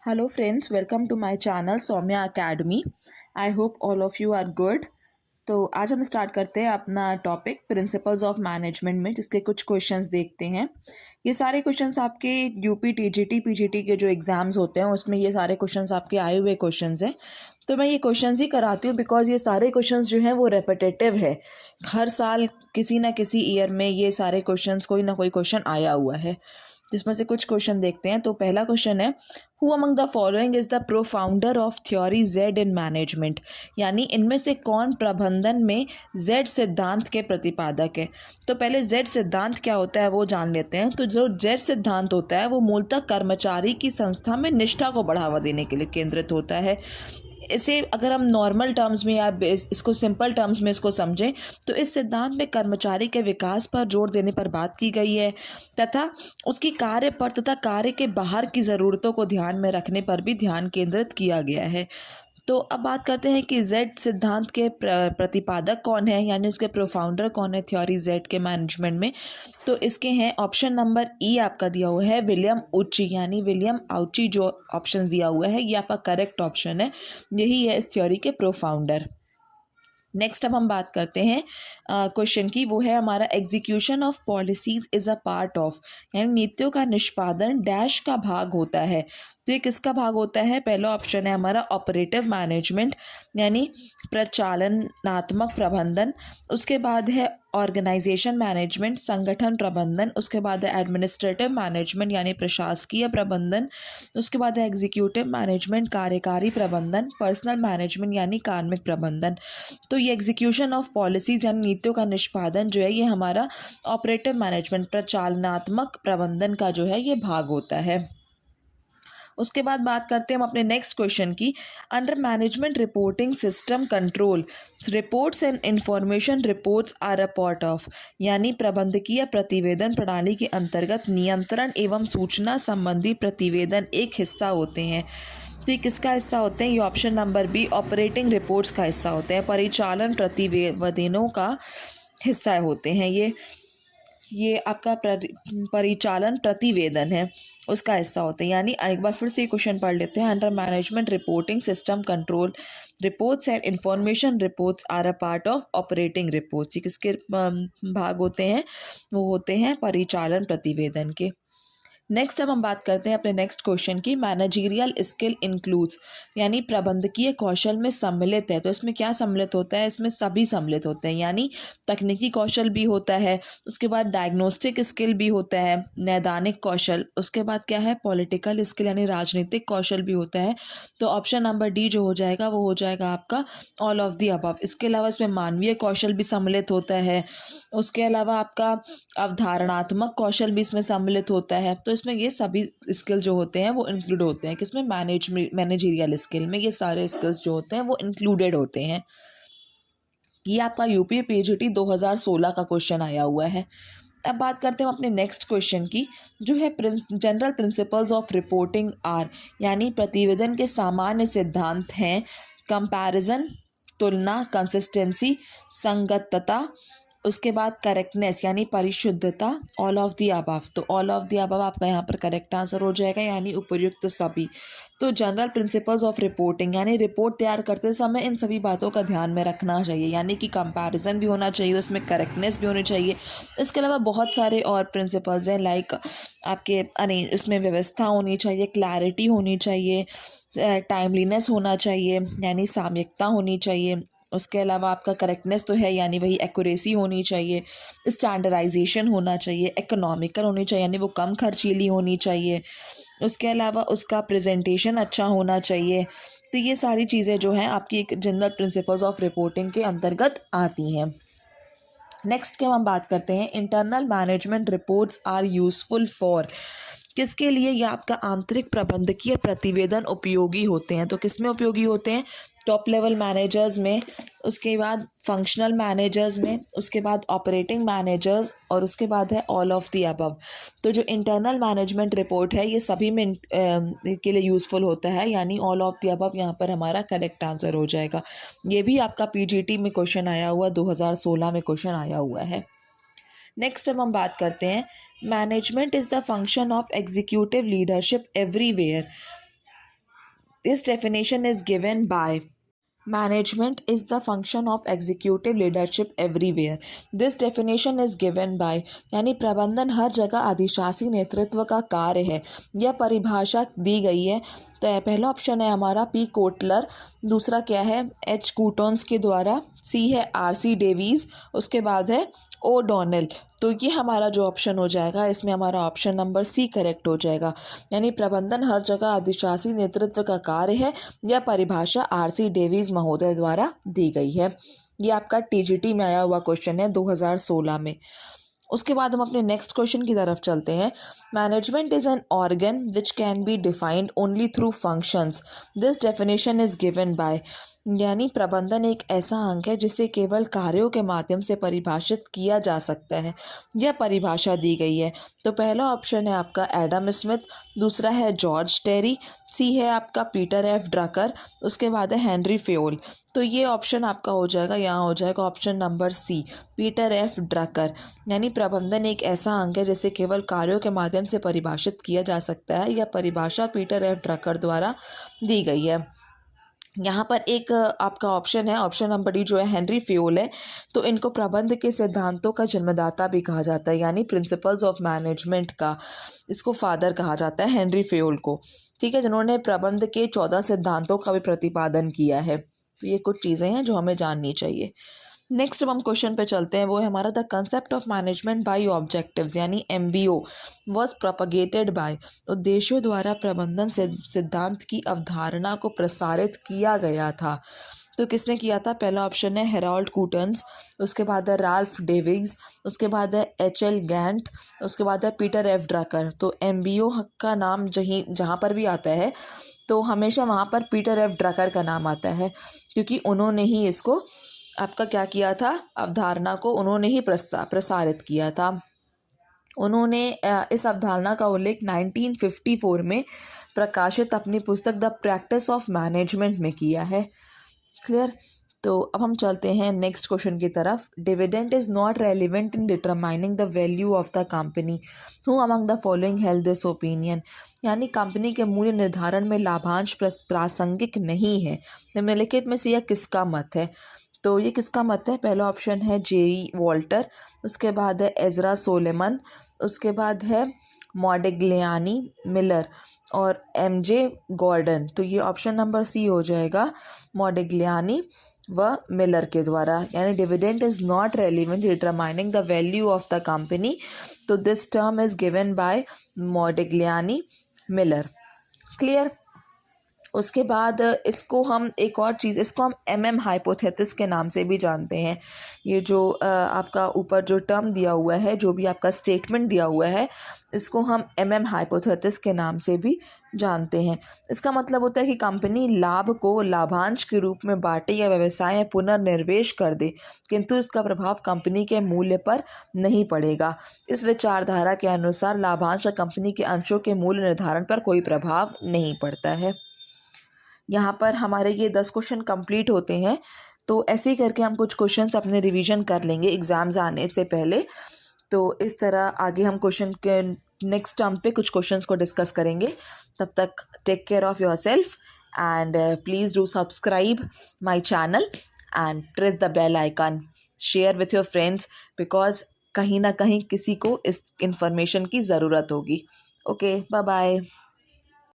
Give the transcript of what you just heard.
Hello friends, welcome to my channel Saumya academy. I hope all of are good. तो आज हम start करते हैं अपना टॉपिक प्रिंसिपल्स ऑफ मैनेजमेंट में, जिसके कुछ क्वेश्चंस देखते हैं। ये सारे क्वेश्चंस आपके यूपी टीजीटी पीजीटी के जो एग्ज़ाम्स होते हैं उसमें ये सारे क्वेश्चंस आपके आए हुए क्वेश्चंस हैं। तो मैं ये क्वेश्चंस ही कराती हूँ बिकॉज ये सारे क्वेश्चंस जो हैं वो रेपिटेटिव है। हर साल किसी ना किसी ईयर में ये सारे क्वेश्चंस कोई ना कोई क्वेश्चन आया हुआ है, जिसमें से कुछ क्वेश्चन देखते हैं। तो पहला क्वेश्चन है, who among the following is the propounder of theory Z in management, यानी इनमें से कौन प्रबंधन में जेड सिद्धांत के प्रतिपादक है। तो पहले जेड सिद्धांत क्या होता है वो जान लेते हैं। तो जो जेड सिद्धांत होता है वो मूलतः कर्मचारी की संस्था में निष्ठा को बढ़ावा देने के लिए केंद्रित होता है। इसे अगर हम नॉर्मल टर्म्स में या इसको सिंपल टर्म्स में इसको समझें तो इस सिद्धांत में कर्मचारी के विकास पर जोर देने पर बात की गई है तथा उसकी कार्य पर तथा कार्य के बाहर की ज़रूरतों को ध्यान में रखने पर भी ध्यान केंद्रित किया गया है। तो अब बात करते हैं कि जेड सिद्धांत के प्रतिपादक कौन है, यानी उसके प्रोफाउंडर कौन है थ्योरी जेड के मैनेजमेंट में। तो इसके हैं ऑप्शन नंबर ई आपका दिया हुआ है विलियम उची, यानी विलियम आउची जो ऑप्शन दिया हुआ है ये आपका करेक्ट ऑप्शन है। यही है इस थ्योरी के प्रोफाउंडर। नेक्स्ट अब हम बात करते हैं क्वेश्चन की, वो है हमारा execution of policies is a part of, यानी नीतियों का निष्पादन डैश का भाग होता है। तो ये किसका भाग होता है? पहला ऑप्शन है हमारा ऑपरेटिव मैनेजमेंट, यानी प्रचालनात्मक प्रबंधन। उसके बाद है ऑर्गेनाइजेशन मैनेजमेंट, संगठन प्रबंधन। उसके बाद है एडमिनिस्ट्रेटिव मैनेजमेंट, यानी प्रशासकीय प्रबंधन। उसके बाद है एग्जीक्यूटिव मैनेजमेंट, कार्यकारी प्रबंधन। पर्सनल मैनेजमेंट यानी कार्मिक प्रबंधन। तो ये एग्जीक्यूशन ऑफ पॉलिसीज यानी नीतियों का निष्पादन जो है ये हमारा ऑपरेटिव मैनेजमेंट प्रचालनात्मक प्रबंधन का जो है ये भाग होता है। उसके बाद बात करते हैं हम अपने नेक्स्ट क्वेश्चन की, under management reporting system control reports and information reports are a part of, यानी प्रबंधकीय प्रतिवेदन प्रणाली के अंतर्गत नियंत्रण एवं सूचना संबंधी प्रतिवेदन एक हिस्सा होते हैं। तो ये किसका हिस्सा होते हैं? ये option number B operating reports का हिस्सा होते हैं, परिचालन प्रतिवेदनों का हिस्सा होते हैं। ये आपका परिचालन प्रतिवेदन है उसका हिस्सा होते हैं। यानी एक बार फिर से क्वेश्चन पढ़ लेते हैं, under management reporting system control reports and information reports are a part of operating reports. ये किसके भाग होते हैं? वो होते हैं परिचालन प्रतिवेदन के। नेक्स्ट अब हम बात करते हैं अपने नेक्स्ट क्वेश्चन की, मैनेजरियल स्किल इंक्लूड्स, यानी प्रबंधकीय कौशल में सम्मिलित है। तो इसमें क्या सम्मिलित होता है? इसमें सभी सम्मिलित होते हैं, यानी तकनीकी कौशल भी होता है, उसके बाद डायग्नोस्टिक स्किल भी होता है, नैदानिक कौशल, उसके बाद क्या है पॉलिटिकल स्किल यानी राजनीतिक कौशल भी होता है। तो ऑप्शन नंबर डी जो हो जाएगा वो हो जाएगा आपका ऑल ऑफ दी अबव। इसके अलावा इसमें मानवीय कौशल भी सम्मिलित होता है, उसके अलावा आपका अवधारणात्मक कौशल भी इसमें सम्मिलित होता है। तो इसमें ये सभी स्किल जो होते हैं वो इंक्लूड होते हैं किसमें? मैनेजरियल स्किल में ये सारे स्किल्स जो होते हैं वो इंक्लूडेड होते हैं। ये आपका यूपी पीजीटी 2016 का क्वेश्चन आया हुआ है। अब बात करते हैं हम अपने नेक्स्ट क्वेश्चन की, जो है general principles of reporting are, यानी प्रतिवेदन के सामान्य सिद्धांत हैं कंपैरिजन तुलना, कंसिस्टेंसी, संगतता, उसके बाद करेक्टनेस यानी परिशुद्धता, ऑल ऑफ दी अबव। तो ऑल ऑफ दी अबव आपका यहाँ पर करेक्ट आंसर हो जाएगा, यानी उपयुक्त सभी। तो जनरल प्रिंसिपल्स ऑफ रिपोर्टिंग यानी रिपोर्ट तैयार करते समय इन सभी बातों का ध्यान में रखना चाहिए, यानी कि कंपैरिजन भी होना चाहिए, उसमें करेक्टनेस भी होनी चाहिए। इसके अलावा बहुत सारे और प्रिंसिपल्स हैं, लाइक आपके इसमें व्यवस्था होनी चाहिए, क्लैरिटी होनी चाहिए, टाइमलीनेस होना चाहिए यानी सामयिकता होनी चाहिए। उसके अलावा आपका करेक्टनेस तो है यानी वही एक्यूरेसी होनी चाहिए, स्टैंडर्डाइजेशन होना चाहिए, इकोनॉमिकल होनी चाहिए यानी वो कम खर्चीली होनी चाहिए, उसके अलावा उसका प्रेजेंटेशन अच्छा होना चाहिए। तो ये सारी चीज़ें जो हैं आपकी एक जनरल प्रिंसिपल्स ऑफ रिपोर्टिंग के अंतर्गत आती हैं। नेक्स्ट के हम बात करते हैं, internal management reports are useful for, किसके लिए? ये आपका आंतरिक प्रबंधकीय प्रतिवेदन उपयोगी होते हैं। तो किस में उपयोगी होते हैं? टॉप लेवल मैनेजर्स में, उसके बाद फंक्शनल मैनेजर्स में, उसके बाद ऑपरेटिंग मैनेजर्स, और उसके बाद है ऑल ऑफ दी अबव। तो जो इंटरनल मैनेजमेंट रिपोर्ट है ये सभी में के लिए यूज़फुल होता है, यानी ऑल ऑफ दी अबव यहाँ पर हमारा करेक्ट आंसर हो जाएगा। ये भी आपका पीजीटी में क्वेश्चन आया हुआ, 2016 में क्वेश्चन आया हुआ है। नेक्स्ट अब हम बात करते हैं, management is the function of executive leadership everywhere, this definition is given by management is the function of executive leadership everywhere. This definition is given by, यानी प्रबंधन हर जगह अधिशासी नेतृत्व का कार्य है। यह परिभाषा दी गई है। तो पहला ऑप्शन है हमारा पी कोटलर, दूसरा क्या है एच कूटोन्स के द्वारा, सी है आर सी डेवीज़, उसके बाद है ओ डोनेल। तो ये हमारा जो ऑप्शन हो जाएगा, इसमें हमारा ऑप्शन नंबर सी करेक्ट हो जाएगा। यानी प्रबंधन हर जगह अधिशासी नेतृत्व का कार्य है। यह परिभाषा आर सी डेवीज़ महोदय द्वारा दी गई है। ये आपका टीजीटी में आया हुआ क्वेश्चन है 2016 में। उसके बाद हम अपने नेक्स्ट क्वेश्चन की तरफ चलते हैं। Management is an organ which can be defined only through functions. This definition is given bye, यानी प्रबंधन एक ऐसा अंग है जिसे केवल कार्यों के माध्यम से परिभाषित किया जा सकता है। यह परिभाषा दी गई है। तो पहला ऑप्शन है आपका एडम स्मिथ, दूसरा है जॉर्ज टेरी, सी है आपका पीटर एफ ड्रकर, उसके बाद है हेनरी फेयोल। तो ये ऑप्शन आपका हो जाएगा, यहाँ हो जाएगा option number C, Peter F Drucker. यानी प्रबंधन एक ऐसा अंग है जिसे केवल कार्यों के माध्यम से परिभाषित किया जा सकता है। यह परिभाषा पीटर एफ ड्रकर द्वारा दी गई है। यहाँ पर एक आपका ऑप्शन है, ऑप्शन नंबर डी जो है हेनरी फेयोल है। तो इनको प्रबंध के सिद्धांतों का जन्मदाता भी कहा जाता है, यानी प्रिंसिपल्स ऑफ मैनेजमेंट का इसको फादर कहा जाता है हेनरी फेयोल को। ठीक है, जिन्होंने प्रबंध के 14 सिद्धांतों का भी प्रतिपादन किया है। तो ये कुछ चीज़ें हैं जो हमें जाननी चाहिए। नेक्स्ट जब हम क्वेश्चन पे चलते हैं वो है हमारा the concept of management by objectives, यानी MBO वॉज प्रोपगेटेड बाय, उद्देश्यों द्वारा प्रबंधन सिद्धांत की अवधारणा को प्रसारित किया गया था। तो किसने किया था? पहला ऑप्शन है हेरोल्ड कूटन्स, उसके बाद है राल्फ डेविग्स, उसके बाद है HL गैंट, उसके बाद है पीटर एफ ड्रकर। तो MBO का नाम जहाँ पर भी आता है तो हमेशा वहाँ पर पीटर एफ ड्रकर का नाम आता है, क्योंकि उन्होंने ही इसको आपका क्या किया था, अवधारणा को उन्होंने ही प्रसारित किया था। उन्होंने इस अवधारणा का उल्लेख 1954 में प्रकाशित अपनी पुस्तक द प्रैक्टिस ऑफ मैनेजमेंट में किया है। क्लियर? तो अब हम चलते हैं नेक्स्ट क्वेश्चन की तरफ। Dividend is not relevant in determining the value of the company, who among the following held this opinion, यानी कंपनी के मूल्य निर्धारण में लाभांश प्रासंगिक नहीं है। निम्नलिखित में से यह किसका मत है? तो ये किसका मत है? पहला ऑप्शन है जेई वॉल्टर, उसके बाद है एजरा सोलेमन, उसके बाद है मॉडिग्लियानी मिलर और MJ गॉर्डन। तो ये ऑप्शन नंबर सी हो जाएगा, मॉडिग्लियानी व मिलर के द्वारा। यानी dividend is not relevant determining the value of the company, तो this term is given by Modigliani Miller. Clear? उसके बाद इसको हम एक और चीज़, इसको हम MM हाइपोथेसिस के नाम से भी जानते हैं। ये जो आपका ऊपर जो टर्म दिया हुआ है, जो भी आपका स्टेटमेंट दिया हुआ है, इसको हम MM हाइपोथेसिस के नाम से भी जानते हैं। इसका मतलब होता है कि कंपनी लाभ को लाभांश के रूप में बांटे या व्यवसाय में पुनर्निवेश कर दे, किंतु इसका प्रभाव कंपनी के मूल्य पर नहीं पड़ेगा। इस विचारधारा के अनुसार लाभांश या कंपनी के अंशों के मूल्य निर्धारण पर कोई प्रभाव नहीं पड़ता है। यहाँ पर हमारे ये 10 क्वेश्चन कंप्लीट होते हैं। तो ऐसे ही करके हम कुछ क्वेश्चंस अपने रिवीजन कर लेंगे एग्ज़ाम्स आने से पहले। तो इस तरह आगे हम क्वेश्चन के नेक्स्ट टर्म पे कुछ क्वेश्चंस को डिस्कस करेंगे। तब तक take care of yourself and please do subscribe my channel and press the bell icon, share with your friends, because कहीं ना कहीं किसी को इस इंफॉर्मेशन की ज़रूरत होगी। Okay, bye bye.